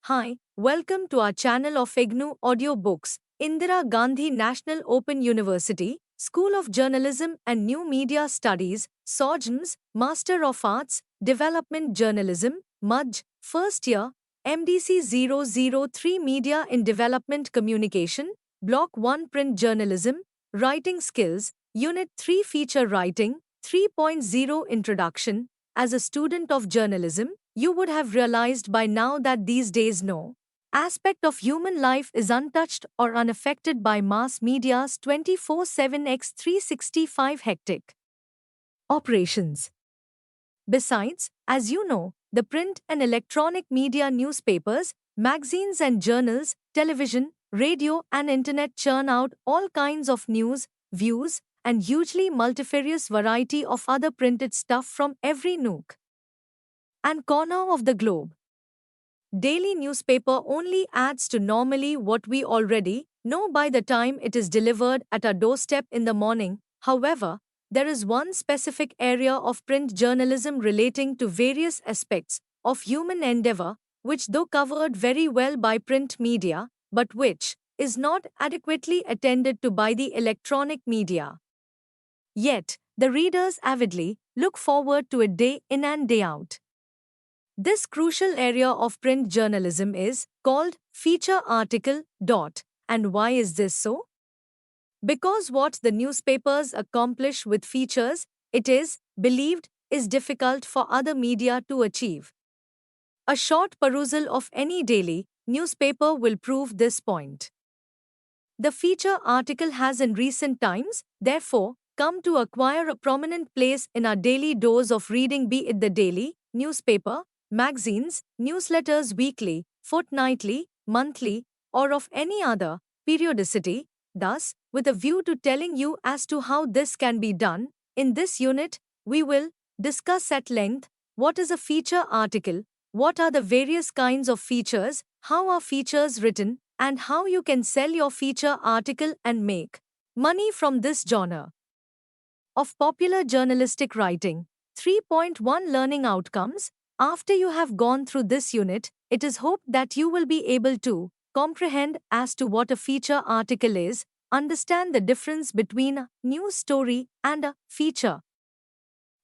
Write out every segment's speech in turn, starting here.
Hi, welcome to our channel of IGNOU Audiobooks, Indira Gandhi National Open University, School of Journalism and New Media Studies, SOJNS, Master of Arts, Development Journalism, MUJ, First Year, MDC 003 Media in Development Communication, Block 1 Print Journalism, Writing Skills, Unit 3 Feature Writing, 3.0 Introduction. As a student of journalism, you would have realized by now that these days no aspect of human life is untouched or unaffected by mass media's 24/7 x 365 hectic operations. Besides, as you know, the print and electronic media newspapers, magazines and journals, television, radio and internet churn out all kinds of news, views, and hugely multifarious variety of other printed stuff from every nook and corner of the globe. Daily newspaper only adds to normally what we already know by the time it is delivered at our doorstep in the morning. However, there is one specific area of print journalism relating to various aspects of human endeavor, which though covered very well by print media, but which is not adequately attended to by the electronic media. Yet, the readers avidly look forward to it day in and day out. This crucial area of print journalism is called feature article. And why is this so? Because what the newspapers accomplish with features, it is believed, is difficult for other media to achieve. A short perusal of any daily newspaper will prove this point. The feature article has in recent times, therefore, come to acquire a prominent place in our daily dose of reading, be it the daily newspaper, magazines, newsletters weekly, fortnightly, monthly, or of any other periodicity. Thus, with a view to telling you as to how this can be done, in this unit, we will discuss at length what is a feature article, what are the various kinds of features, how are features written, and how you can sell your feature article and make money from this genre of popular journalistic writing. 3.1 Learning Outcomes. After you have gone through this unit, it is hoped that you will be able to comprehend as to what a feature article is, understand the difference between a news story and a feature,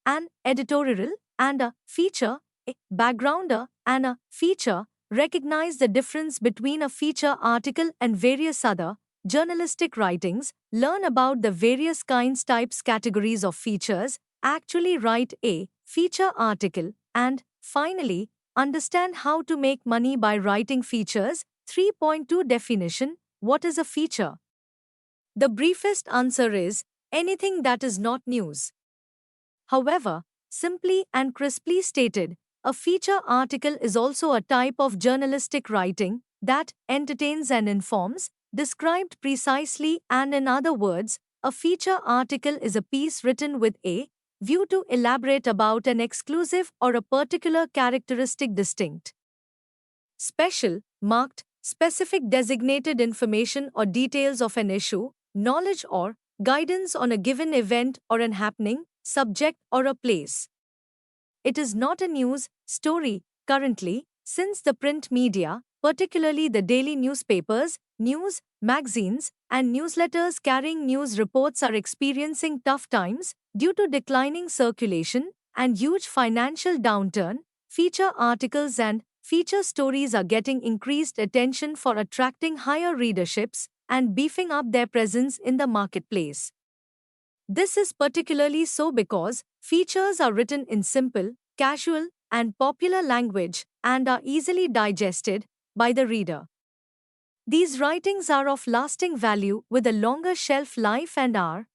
an editorial and a feature, a backgrounder and a feature, recognize the difference between a feature article and various other journalistic writings, learn about the various kinds, types, categories of features, actually write a feature article, and finally, understand how to make money by writing features. 3.2 Definition. What is a feature? The briefest answer is anything that is not news. However, simply and crisply stated, a feature article is also a type of journalistic writing that entertains and informs, described precisely, and in other words, a feature article is a piece written with a view to elaborate about an exclusive or a particular characteristic, distinct, special, marked, specific, designated information or details of an issue, knowledge or guidance on a given event or an happening, subject or a place. It is not a news story currently, since the print media, particularly the daily newspapers, news, magazines, and newsletters carrying news reports, are experiencing tough times due to declining circulation and huge financial downturn. Feature articles and feature stories are getting increased attention for attracting higher readerships and beefing up their presence in the marketplace. This is particularly so because features are written in simple, casual, and popular language and are easily digested by the reader. These writings are of lasting value with a longer shelf life and are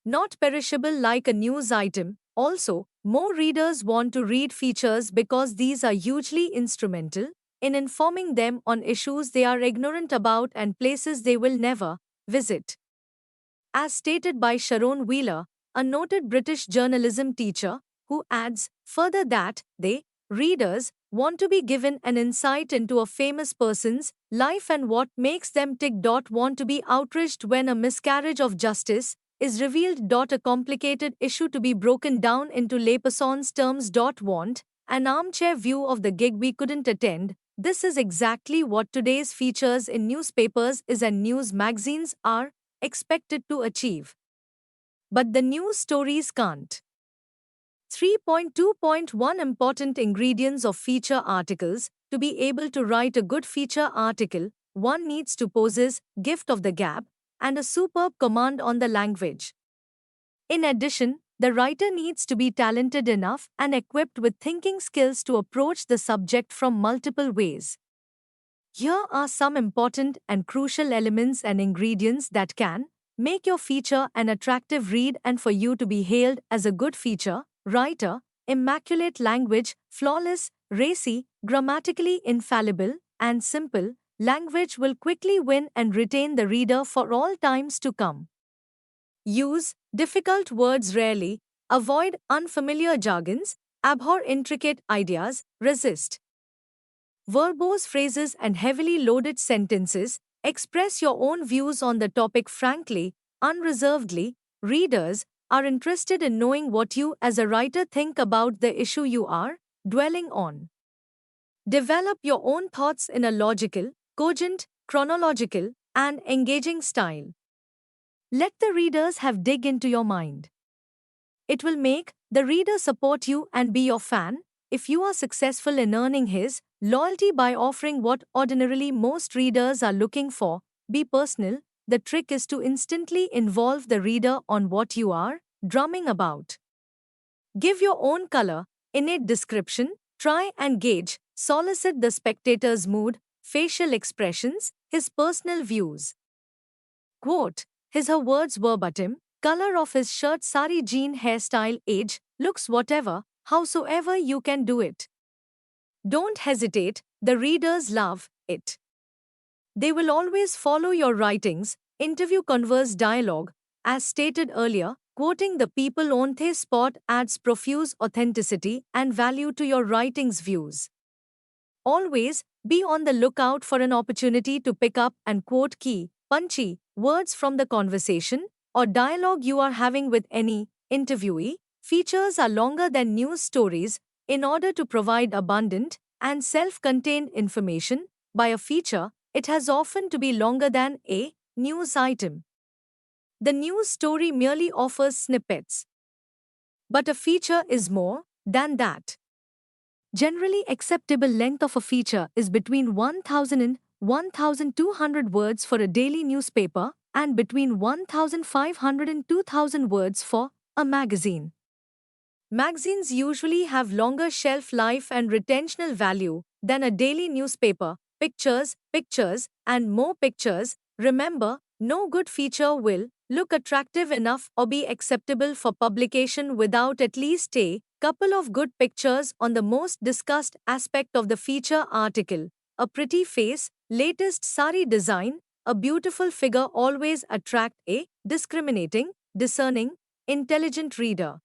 not perishable like a news item. Also, more readers want to read features because these are hugely instrumental in informing them on issues they are ignorant about and places they will never visit. As stated by Sharon Wheeler, a noted British journalism teacher, who adds further that they, readers, want to be given an insight into a famous person's life and what makes them tick. Want to be outraged when a miscarriage of justice is revealed. A complicated issue to be broken down into layperson's terms. Want an armchair view of the gig we couldn't attend. This is exactly what today's features in newspapers is and news magazines are expected to achieve. But the news stories can't. 3.2.1 Important ingredients of feature articles. To be able to write a good feature article, one needs to possess gift of the gab and a superb command on the language. In addition, the writer needs to be talented enough and equipped with thinking skills to approach the subject from multiple ways. Here are some important and crucial elements and ingredients that can make your feature an attractive read and for you to be hailed as a good feature writer: immaculate language, flawless, racy, grammatically infallible, and simple. Language will quickly win and retain the reader for all times to come. Use difficult words rarely, avoid unfamiliar jargons, abhor intricate ideas, resist verbose phrases and heavily loaded sentences, express your own views on the topic frankly, unreservedly. Readers are interested in knowing what you as a writer think about the issue you are dwelling on. Develop your own thoughts in a logical, cogent, chronological, and engaging style. Let the readers have dig into your mind. It will make the reader support you and be your fan if you are successful in earning his loyalty by offering what ordinarily most readers are looking for. Be personal. The trick is to instantly involve the reader on what you are drumming about. Give your own color, innate description, try and gauge, solicit the spectator's mood, facial expressions, his personal views. Quote his her words verbatim: color of his shirt, sari jean, hairstyle, age, looks, whatever, howsoever you can do it. Don't hesitate, the readers love it. They will always follow your writings. Interview, converse, dialogue. As stated earlier, quoting the people on the spot adds profuse authenticity and value to your writing's views. Always be on the lookout for an opportunity to pick up and quote key, punchy words from the conversation or dialogue you are having with any interviewee. Features are longer than news stories. In order to provide abundant and self-contained information by a feature, it has often to be longer than a news item. The news story merely offers snippets. But a feature is more than that. Generally acceptable length of a feature is between 1,000 and 1,200 words for a daily newspaper and between 1,500 and 2,000 words for a magazine. Magazines usually have longer shelf life and retentional value than a daily newspaper. Pictures, and more pictures. Remember, no good feature will look attractive enough or be acceptable for publication without at least a couple of good pictures on the most discussed aspect of the feature article. A pretty face, latest sari design, a beautiful figure always attract a discriminating, discerning, intelligent reader.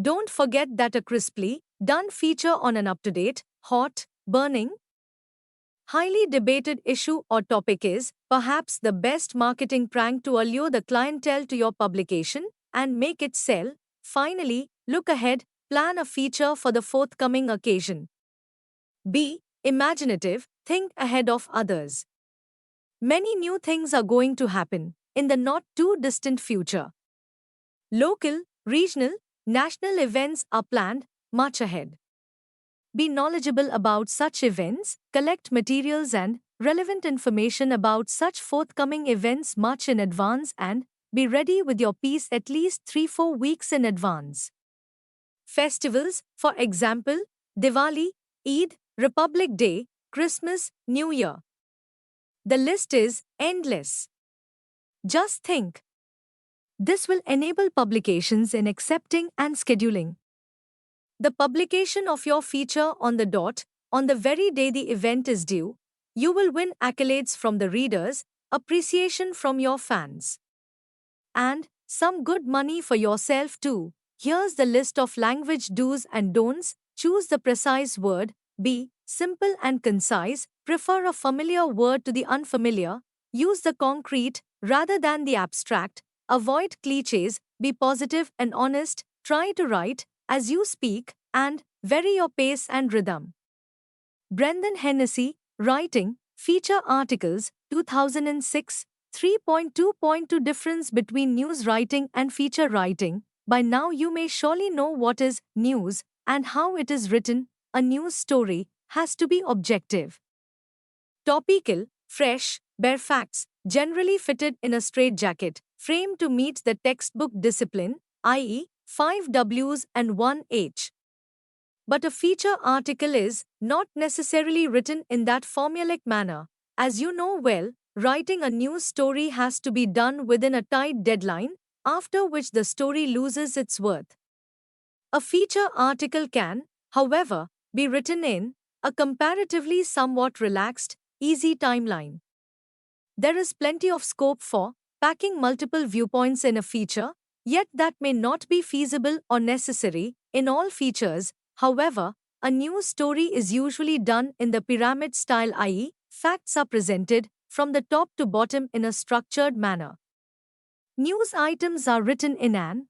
Don't forget that a crisply done feature on an up-to-date, hot, burning, highly debated issue or topic is perhaps the best marketing prank to allure the clientele to your publication and make it sell. Finally, look ahead, plan a feature for the forthcoming occasion. Be imaginative, think ahead of others. Many new things are going to happen in the not too distant future. Local, regional, national events are planned much ahead. Be knowledgeable about such events, collect materials and relevant information about such forthcoming events much in advance and be ready with your piece at least 3-4 weeks in advance. Festivals, for example, Diwali, Eid, Republic Day, Christmas, New Year. The list is endless. Just think. This will enable publications in accepting and scheduling the publication of your feature on the dot, on the very day the event is due. You will win accolades from the readers, appreciation from your fans, and some good money for yourself too. Here's the list of language do's and don'ts. Choose the precise word. Be simple and concise. Prefer a familiar word to the unfamiliar. Use the concrete rather than the abstract. Avoid clichés. Be positive and honest. Try to write as you speak and vary your pace and rhythm. Brendan Hennessy, Writing, Feature Articles, 2006, 3.2.2 Difference between news writing and feature writing. By now, you may surely know what is news and how it is written. A news story has to be objective, topical, fresh, bare facts, generally fitted in a straitjacket, framed to meet the textbook discipline, i.e., 5 W's and 1 H. But a feature article is not necessarily written in that formulaic manner. As you know well, writing a news story has to be done within a tight deadline, after which the story loses its worth. A feature article can, however, be written in a comparatively somewhat relaxed, easy timeline. There is plenty of scope for packing multiple viewpoints in a feature, yet that may not be feasible or necessary in all features. However, a news story is usually done in the pyramid style, i.e., facts are presented from the top to bottom in a structured manner. News items are written in an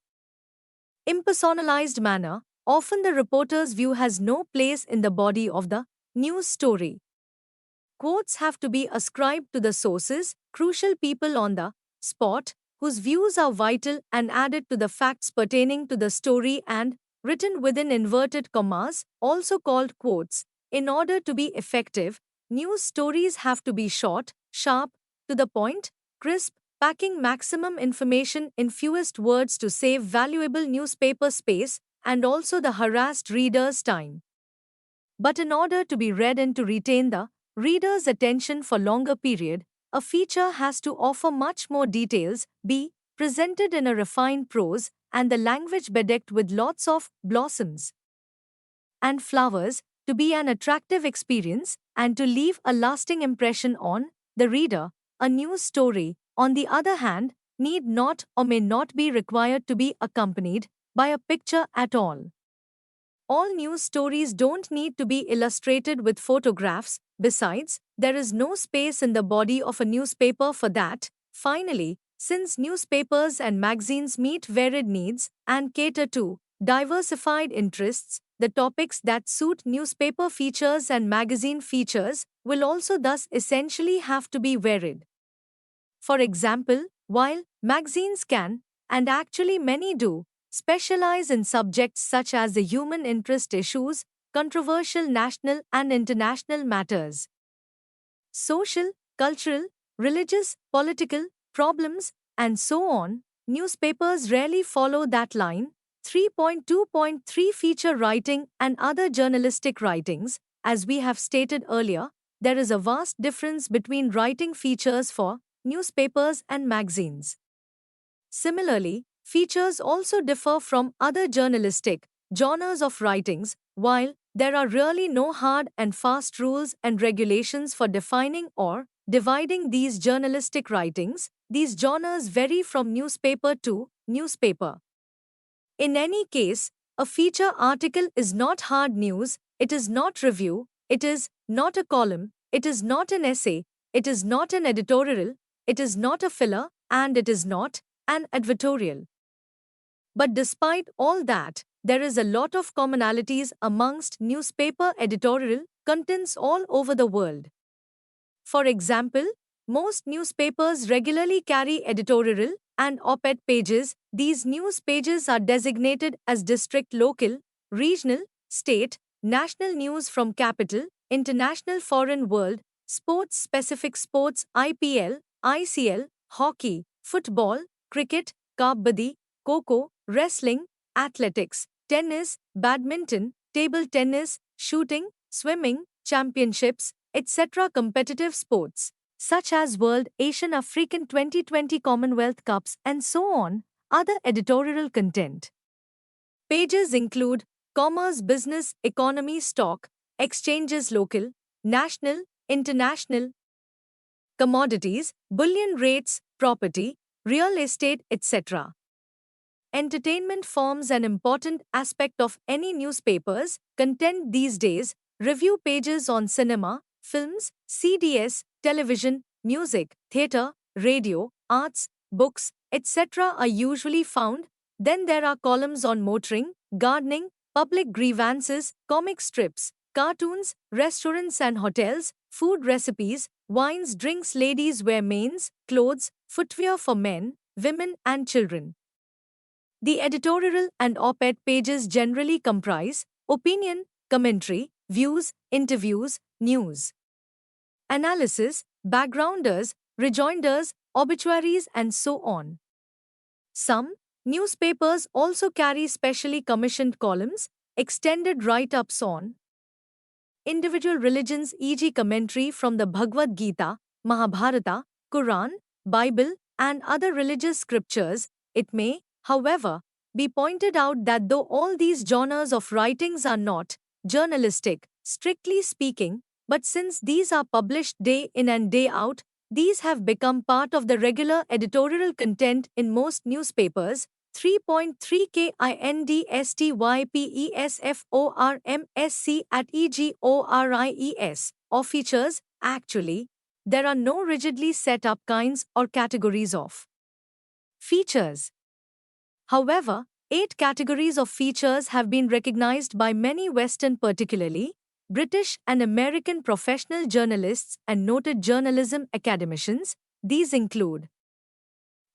impersonalized manner. Often the reporter's view has no place in the body of the news story. Quotes have to be ascribed to the sources, crucial people on the spot, whose views are vital and added to the facts pertaining to the story and written within inverted commas, also called quotes. In order to be effective, news stories have to be short, sharp, to the point, crisp, packing maximum information in fewest words to save valuable newspaper space and also the harassed reader's time. But in order to be read and to retain the reader's attention for longer period, a feature has to offer much more details, be presented in a refined prose, and the language bedecked with lots of blossoms and flowers, to be an attractive experience and to leave a lasting impression on the reader. A news story, on the other hand, need not or may not be required to be accompanied by a picture at all. All news stories don't need to be illustrated with photographs. Besides, there is no space in the body of a newspaper for that. Finally, since newspapers and magazines meet varied needs and cater to diversified interests, the topics that suit newspaper features and magazine features will also thus essentially have to be varied. For example, while magazines can, and actually many do, specialize in subjects such as the human interest issues, controversial national and international matters, social, cultural, religious, political problems, and so on, newspapers rarely follow that line. 3.2.3 Feature writing and other journalistic writings. As we have stated earlier, there is a vast difference between writing features for newspapers and magazines. Similarly, features also differ from other journalistic genres of writings. While there are really no hard and fast rules and regulations for defining or dividing these journalistic writings, these genres vary from newspaper to newspaper. In any case, a feature article is not hard news, it is not review, it is not a column, it is not an essay, it is not an editorial, it is not a filler, and it is not an advertorial. But despite all that, there is a lot of commonalities amongst newspaper editorial contents all over the world. For example, most newspapers regularly carry editorial and op-ed pages. These news pages are designated as district, local, regional, state, national news from capital, international, foreign, world, sports specific, sports, IPL, ICL, hockey, football, cricket, kabaddi, kho-kho, wrestling, athletics, tennis, badminton, table tennis, shooting, swimming, championships, etc. competitive sports, such as World, Asian, African 2020 Commonwealth Cups, and so on. Other editorial content pages include commerce, business, economy, stock, exchanges, local, national, international, commodities, bullion rates, property, real estate, etc. Entertainment forms an important aspect of any newspaper's content these days. Review pages on cinema, films, CDS, television, music, theatre, radio, arts, books, etc. are usually found. Then there are columns on motoring, gardening, public grievances, comic strips, cartoons, restaurants and hotels, food recipes, wines, drinks, ladies wear mains, clothes, footwear for men, women and children. The editorial and op-ed pages generally comprise opinion, commentary, views, interviews, news, analysis, backgrounders, rejoinders, obituaries and so on. Some newspapers also carry specially commissioned columns, extended write-ups on individual religions, e.g., commentary from the Bhagavad Gita, Mahabharata, Quran, Bible, and other religious scriptures. It may, however, be pointed out that though all these genres of writings are not journalistic, strictly speaking, but since these are published day in and day out, these have become part of the regular editorial content in most newspapers. 3.3 KINDSTYPESFORMSC at EGORIES, or features. Actually, there are no rigidly set up kinds or categories of features. However, 8 categories of features have been recognized by many Western, particularly British and American professional journalists and noted journalism academicians. These include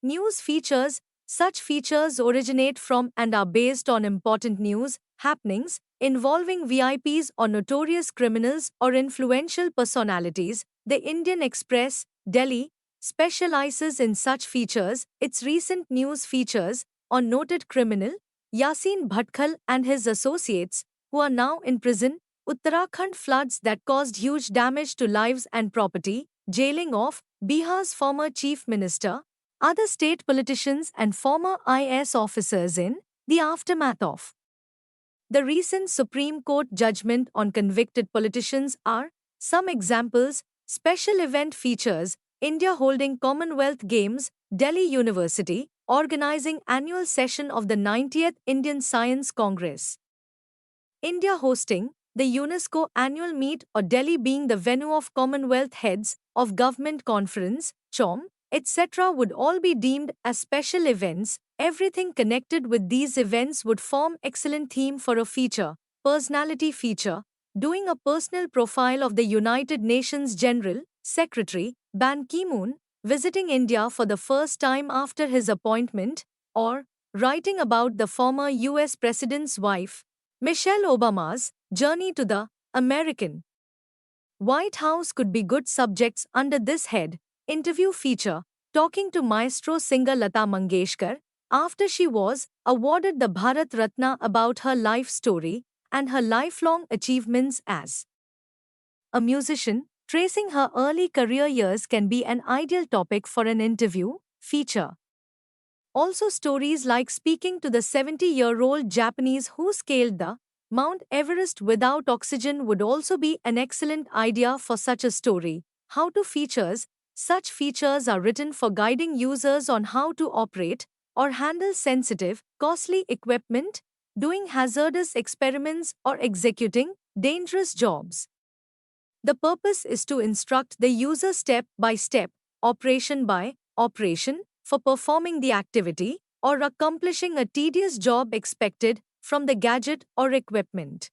news features. Such features originate from and are based on important news, happenings, involving VIPs or notorious criminals or influential personalities. The Indian Express, Delhi, specializes in such features. Its recent news features on noted criminal Yasin Bhatkal and his associates, who are now in prison, Uttarakhand floods that caused huge damage to lives and property, jailing of Bihar's former chief minister, other state politicians and former IS officers in the aftermath of the recent Supreme Court judgment on convicted politicians are some examples. Special event features: India holding Commonwealth Games, Delhi University organizing annual session of the 90th Indian Science Congress, India hosting the UNESCO annual meet or Delhi being the venue of Commonwealth Heads of Government Conference, CHOM, etc. would all be deemed as special events. Everything connected with these events would form excellent theme for a feature. Personality feature: doing a personal profile of the United Nations General Secretary Ban Ki-moon, visiting India for the first time after his appointment, or writing about the former US President's wife, Michelle Obama's journey to the American White House could be good subjects under this head. Interview feature: talking to maestro singer Lata Mangeshkar after she was awarded the Bharat Ratna about her life story and her lifelong achievements as a musician. Tracing her early career years can be an ideal topic for an interview feature. Also, stories like speaking to the 70-year-old Japanese who scaled the Mount Everest without oxygen would also be an excellent idea for such a story. How-to features: such features are written for guiding users on how to operate or handle sensitive, costly equipment, doing hazardous experiments, or executing dangerous jobs. The purpose is to instruct the user step by step, operation by operation, for performing the activity or accomplishing a tedious job expected from the gadget or equipment.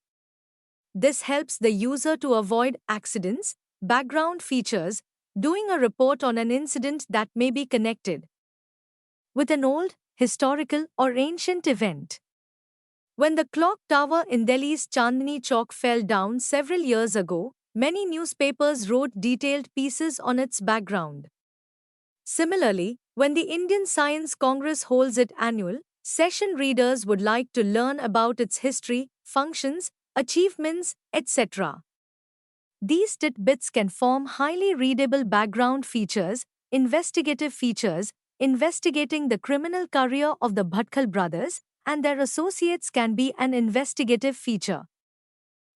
This helps the user to avoid accidents. Background features: doing a report on an incident that may be connected with an old, historical, or ancient event. When the clock tower in Delhi's Chandni Chowk fell down several years ago, many newspapers wrote detailed pieces on its background. Similarly, when the Indian Science Congress holds its annual session, readers would like to learn about its history, functions, achievements, etc. These tidbits can form highly readable background features. Investigative features: investigating the criminal career of the Bhatkal brothers and their associates can be an investigative feature.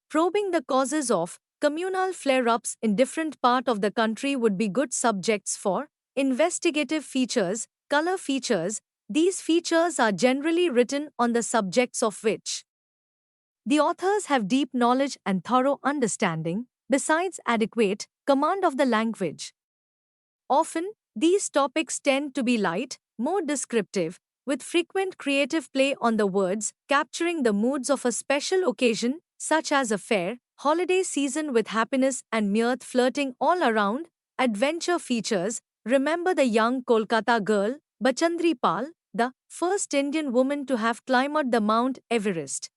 Probing the causes of communal flare-ups in different parts of the country would be good subjects for investigative features. Color features: these features are generally written on the subjects of which the authors have deep knowledge and thorough understanding, besides adequate command of the language. Often, these topics tend to be light, more descriptive, with frequent creative play on the words, capturing the moods of a special occasion, such as a fair, holiday season with happiness and mirth flirting all around, adventure features, remember the young Kolkata girl, Bachandri Pal, the first Indian woman to have climbed the Mount Everest.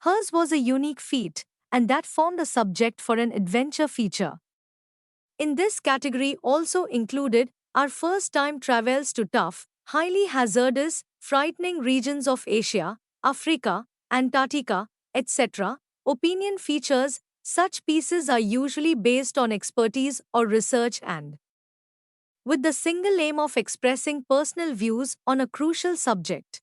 Hers was a unique feat, and that formed a subject for an adventure feature. In this category also included our first time travels to tough, highly hazardous, frightening regions of Asia, Africa, Antarctica, etc. Opinion features, such pieces are usually based on expertise or research and with the single aim of expressing personal views on a crucial subject.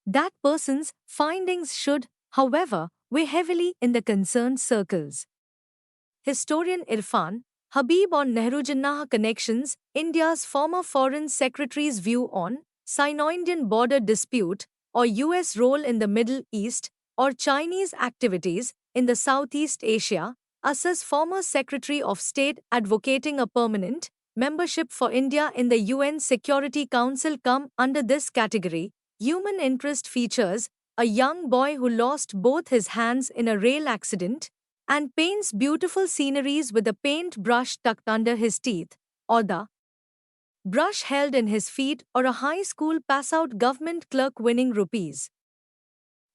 That person's findings should, however, weigh heavily in the concerned circles. Historian Irfan Habib on Nehru-Jinnah connections, India's former Foreign Secretary's view on Sino-Indian border dispute or US role in the Middle East or Chinese activities in the Southeast Asia, US's former Secretary of State advocating a permanent membership for India in the UN Security Council come under this category. Human interest features, a young boy who lost both his hands in a rail accident and paints beautiful sceneries with a paintbrush tucked under his teeth, or the brush held in his feet, or a high school pass-out government clerk winning rupees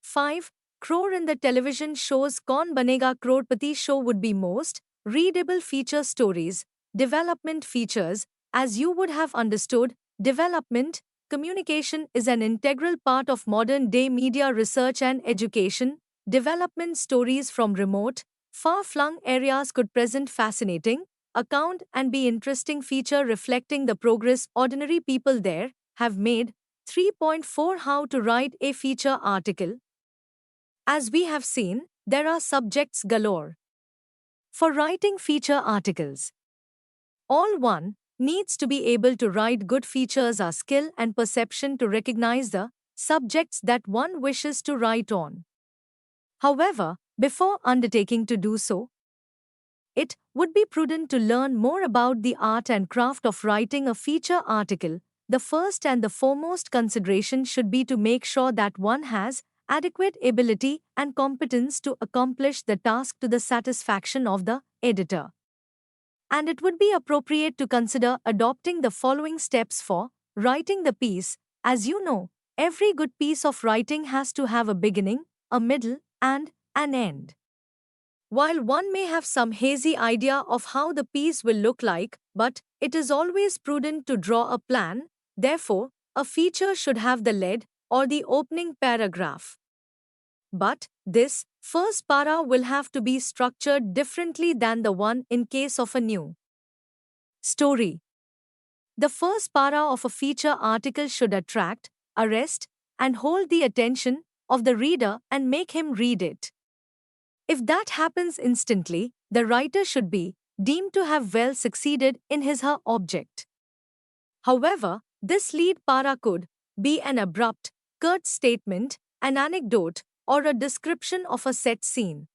5 crore in the television show's Kaun Banega Crorepati show would be most readable feature stories, development features, as you would have understood, development, communication is an integral part of modern-day media research and education. Development stories from remote, far-flung areas could present fascinating account and be interesting feature reflecting the progress ordinary people there have made. 3.4 How to write a feature article. As we have seen, there are subjects galore for writing feature articles. All one needs to be able to write good features are skill and perception to recognize the subjects that one wishes to write on. However, before undertaking to do so, it would be prudent to learn more about the art and craft of writing a feature article. The first and the foremost consideration should be to make sure that one has adequate ability and competence to accomplish the task to the satisfaction of the editor. And it would be appropriate to consider adopting the following steps for writing the piece. As you know, every good piece of writing has to have a beginning, a middle, and an end. While one may have some hazy idea of how the piece will look like, but it is always prudent to draw a plan. Therefore, a feature should have the lead or the opening paragraph. But this first para will have to be structured differently than the one in case of a new story. The first para of a feature article should attract, arrest, and hold the attention of the reader and make him read it. If that happens instantly, the writer should be deemed to have well succeeded in his/her object. However, this lead para could be an abrupt, curt statement, an anecdote, or a description of a set scene.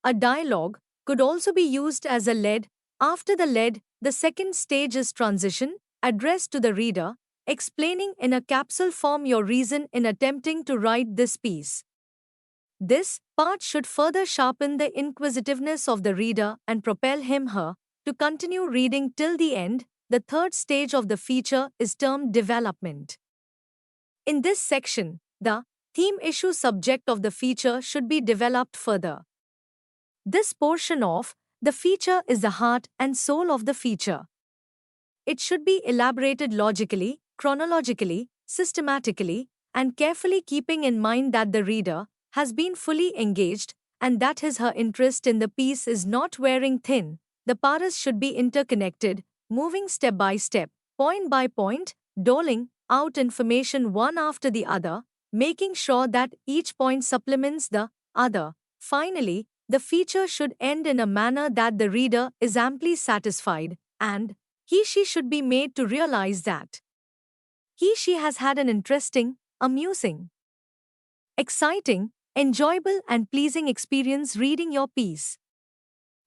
A dialogue could also be used as a lead. After the lead, the second stage is transition, addressed to the reader, explaining in a capsule form your reason in attempting to write this piece. This part should further sharpen the inquisitiveness of the reader and propel him/her to continue reading till the end. The third stage of the feature is termed development. In this section, the theme issue subject of the feature should be developed further. This portion of the feature is the heart and soul of the feature. It should be elaborated logically, chronologically, systematically, and carefully keeping in mind that the reader has been fully engaged and that his/her interest in the piece is not wearing thin. The paras should be interconnected, moving step by step, point by point, doling out information one after the other, making sure that each point supplements the other. Finally, the feature should end in a manner that the reader is amply satisfied, and he/she should be made to realize that he/she has had an interesting, amusing, exciting, enjoyable and pleasing experience reading your piece.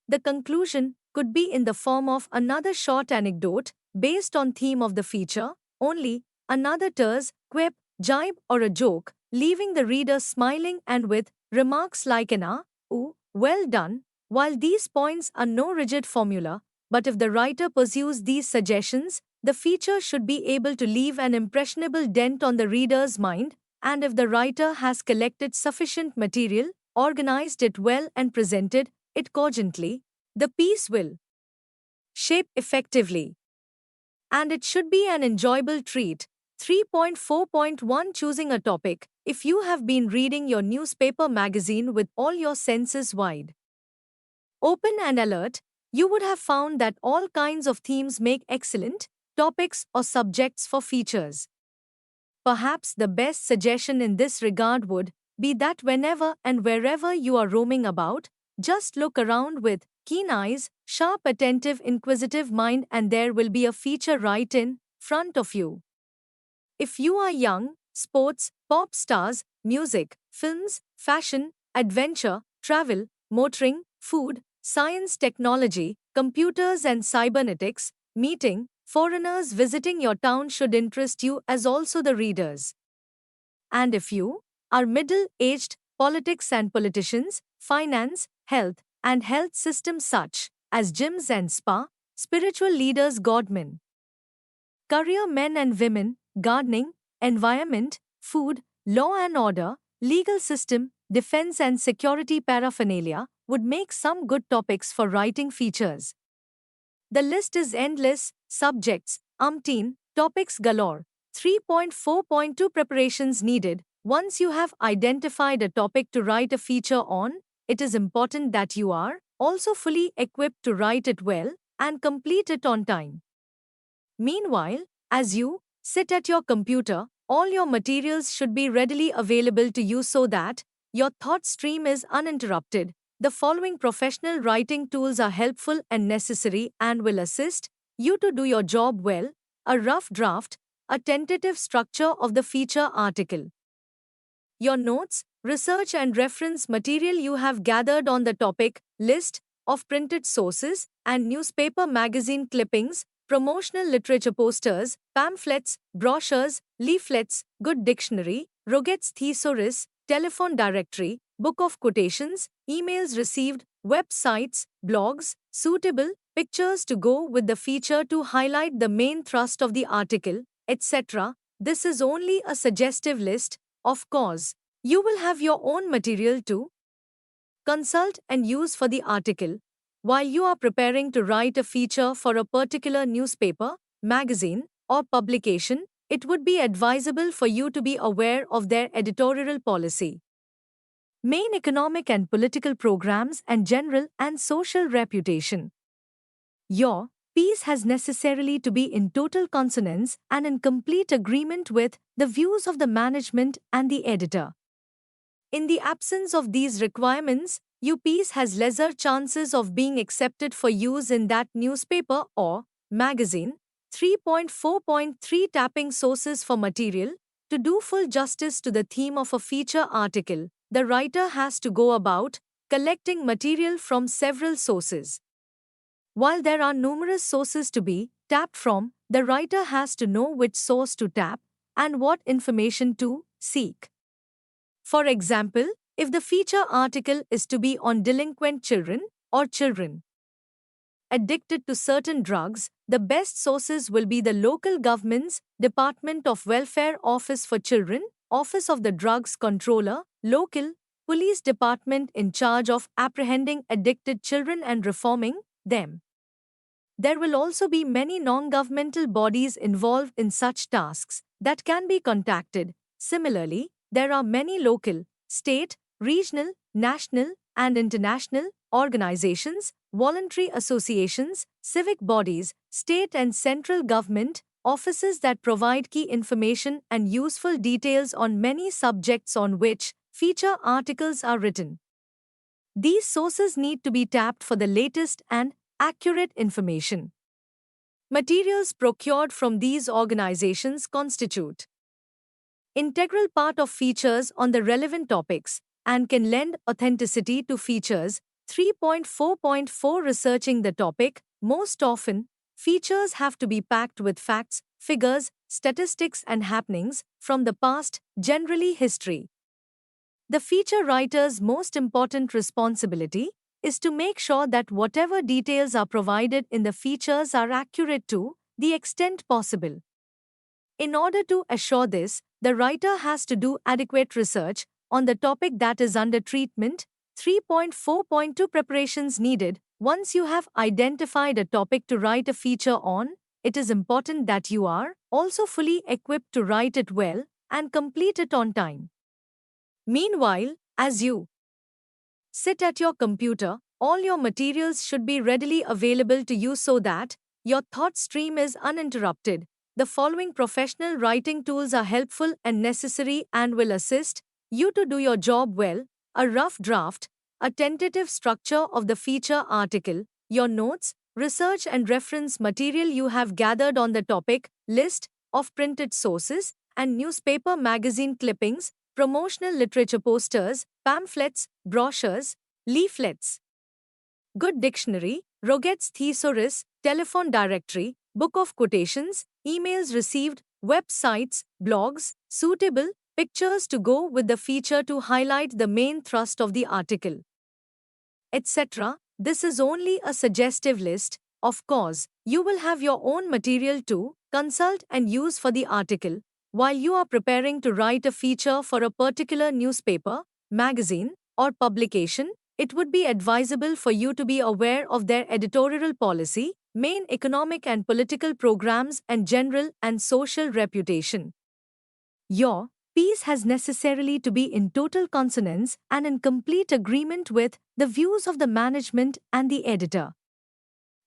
The conclusion could be in the form of another short anecdote based on theme of the feature, only another terse, quip, jibe or a joke, leaving the reader smiling and with remarks like an ah, ooh, Well done. While these points are no rigid formula, but if the writer pursues these suggestions, the feature should be able to leave an impressionable dent on the reader's mind, and if the writer has collected sufficient material, organized it well, and presented it cogently, the piece will shape effectively. And it should be an enjoyable treat. 3.4.1 Choosing a topic. If you have been reading your newspaper magazine with all your senses wide open and alert, you would have found that all kinds of themes make excellent topics or subjects for features. Perhaps the best suggestion in this regard would be that whenever and wherever you are roaming about, just look around with keen eyes, sharp, attentive, inquisitive mind, and there will be a feature right in front of you. If you are young, sports, pop stars, music, films, fashion, adventure, travel, motoring, food, science, technology, computers, and cybernetics, meeting, foreigners visiting your town should interest you as also the readers. And if you are middle aged, politics and politicians, finance, health, and health systems such as gyms and spa, spiritual leaders, godmen, career men and women, gardening, environment, food, law and order, legal system, defense and security paraphernalia would make some good topics for writing features. The list is endless, subjects, umpteen, topics galore. 3.4.2 Preparations needed. Once you have identified a topic to write a feature on, it is important that you are also fully equipped to write it well and complete it on time. Meanwhile, as you sit at your computer, all your materials should be readily available to you so that your thought stream is uninterrupted. The following professional writing tools are helpful and necessary and will assist you to do your job well: a rough draft, a tentative structure of the feature article, your notes, research and reference material you have gathered on the topic, list of printed sources and newspaper magazine clippings, promotional literature posters, pamphlets, brochures, leaflets, good dictionary, Roget's thesaurus, telephone directory, book of quotations, emails received, websites, blogs, suitable pictures to go with the feature to highlight the main thrust of the article, etc. This is only a suggestive list, of course. You will have your own material to consult and use for the article. While you are preparing to write a feature for a particular newspaper, magazine, or publication, it would be advisable for you to be aware of their editorial policy, main economic and political programs, and general and social reputation. Your piece has necessarily to be in total consonance and in complete agreement with the views of the management and the editor. In the absence of these requirements, your piece has lesser chances of being accepted for use in that newspaper or magazine. 3.4.3 Tapping sources for material. To do full justice to the theme of a feature article, the writer has to go about collecting material from several sources. While there are numerous sources to be tapped from, the writer has to know which source to tap and what information to seek. For example, if the feature article is to be on delinquent children or children addicted to certain drugs, the best sources will be the local government's Department of Welfare Office for Children, Office of the Drugs Controller, local police department in charge of apprehending addicted children and reforming them. There will also be many non-governmental bodies involved in such tasks that can be contacted. Similarly, there are many local, state, regional, national, and international organizations, voluntary associations, civic bodies, state and central government offices that provide key information and useful details on many subjects on which feature articles are written. These sources need to be tapped for the latest and accurate information. Materials procured from these organizations constitute integral part of features on the relevant topics and can lend authenticity to features. 3.4.4 Researching the topic. Most often, features have to be packed with facts, figures, statistics and happenings from the past, generally history. The feature writer's most important responsibility is to make sure that whatever details are provided in the features are accurate to the extent possible. In order to assure this, the writer has to do adequate research on the topic that is under treatment. 3.4.2 Preparations needed. Once you have identified a topic to write a feature on, it is important that you are also fully equipped to write it well and complete it on time. Meanwhile, as you sit at your computer, all your materials should be readily available to you so that your thought stream is uninterrupted. The following professional writing tools are helpful and necessary and will assist you to do your job well: a rough draft, a tentative structure of the feature article, your notes, research and reference material you have gathered on the topic, list of printed sources and newspaper magazine clippings, promotional literature posters, pamphlets, brochures, leaflets. Good dictionary, Roget's thesaurus, telephone directory, book of quotations, emails received, websites, blogs, suitable pictures to go with the feature to highlight the main thrust of the article, etc. This is only a suggestive list. Of course, you will have your own material to consult and use for the article. While you are preparing to write a feature for a particular newspaper, magazine, or publication, it would be advisable for you to be aware of their editorial policy, main economic and political programs, and general and social reputation. Your piece has necessarily to be in total consonance and in complete agreement with the views of the management and the editor.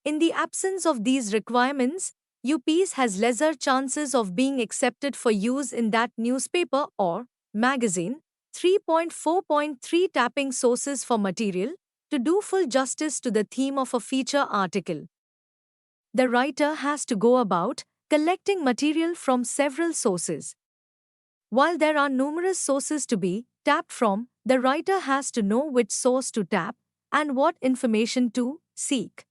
In the absence of these requirements, your piece has lesser chances of being accepted for use in that newspaper or magazine. 3.4.3 Tapping sources for material. To do full justice to the theme of a feature article, the writer has to go about collecting material from several sources. While there are numerous sources to be tapped from, the writer has to know which source to tap and what information to seek.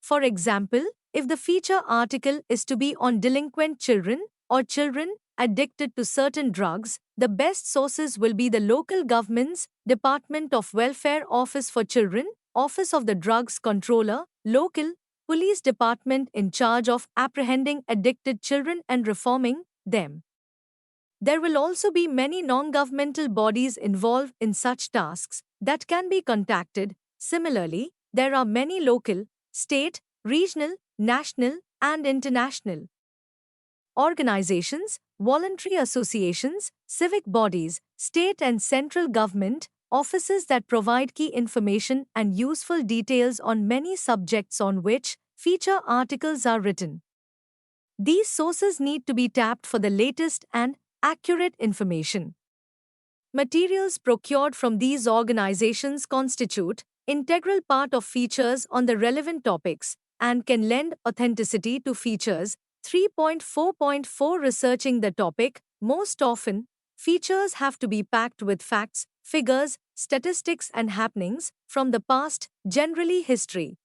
For example, if the feature article is to be on delinquent children or children addicted to certain drugs, the best sources will be the local government's Department of Welfare Office for Children, Office of the Drugs Controller, local police department in charge of apprehending addicted children and reforming them. There will also be many non-governmental bodies involved in such tasks that can be contacted. Similarly, there are many local, state, regional, national, and international organizations, voluntary associations, civic bodies, state and central government offices that provide key information and useful details on many subjects on which feature articles are written. These sources need to be tapped for the latest and accurate information. Materials procured from these organizations constitute integral part of features on the relevant topics and can lend authenticity to features. 3.4.4 Researching the topic. Most often, features have to be packed with facts, figures, statistics and happenings from the past, generally history.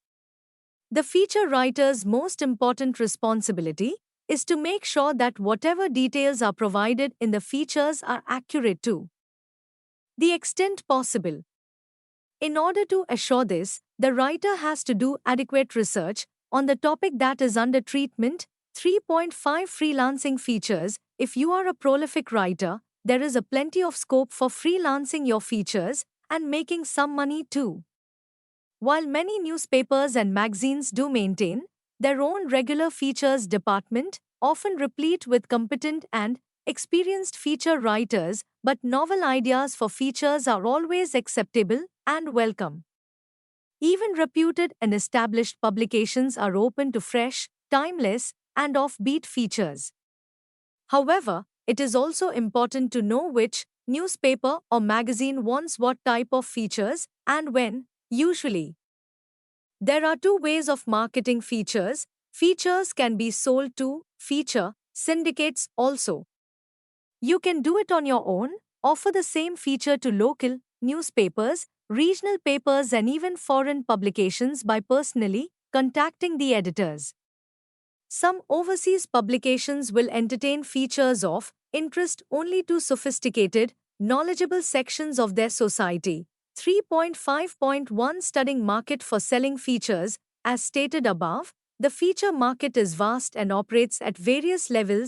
The feature writer's most important responsibility is to make sure that whatever details are provided in the features are accurate to the extent possible. In order to assure this, the writer has to do adequate research on the topic that is under treatment. 3.5 Freelancing features. If you are a prolific writer, there is a plenty of scope for freelancing your features and making some money too. While many newspapers and magazines do maintain their own regular features department, often replete with competent and experienced feature writers, but novel ideas for features are always acceptable and welcome. Even reputed and established publications are open to fresh, timeless, and offbeat features. However, it is also important to know which newspaper or magazine wants what type of features and when. Usually, there are two ways of marketing features. Features can be sold to feature syndicates also. You can do it on your own, offer the same feature to local newspapers, regional papers, and even foreign publications by personally contacting the editors. Some overseas publications will entertain features of interest only to sophisticated knowledgeable sections of their society. 3.5.1 Studying market for selling features. As stated above, the feature market is vast and operates at various levels